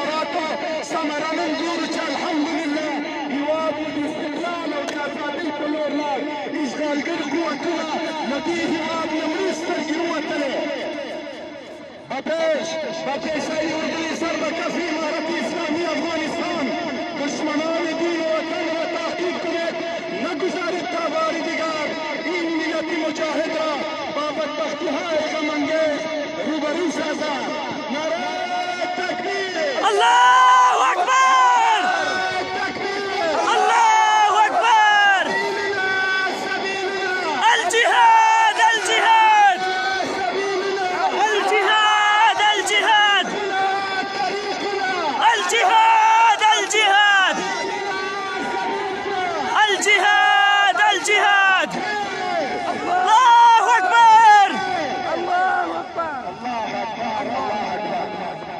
إماراته ثمرة منظور الحمد لله يوافق باستقلال وكافاتي كلورنا إشغال قد قوتنا نتيه وابن مريستر جنوتنا بابيش أيور بليسر بكفي إمارة إسلامية أفغانستان دشمنان دين وطن وتحقيق كنت نگذار التابار دیگر این ملت مجاهد را با بدبختی های غمانگیز روبرو سازد. نعره تکبیر! الله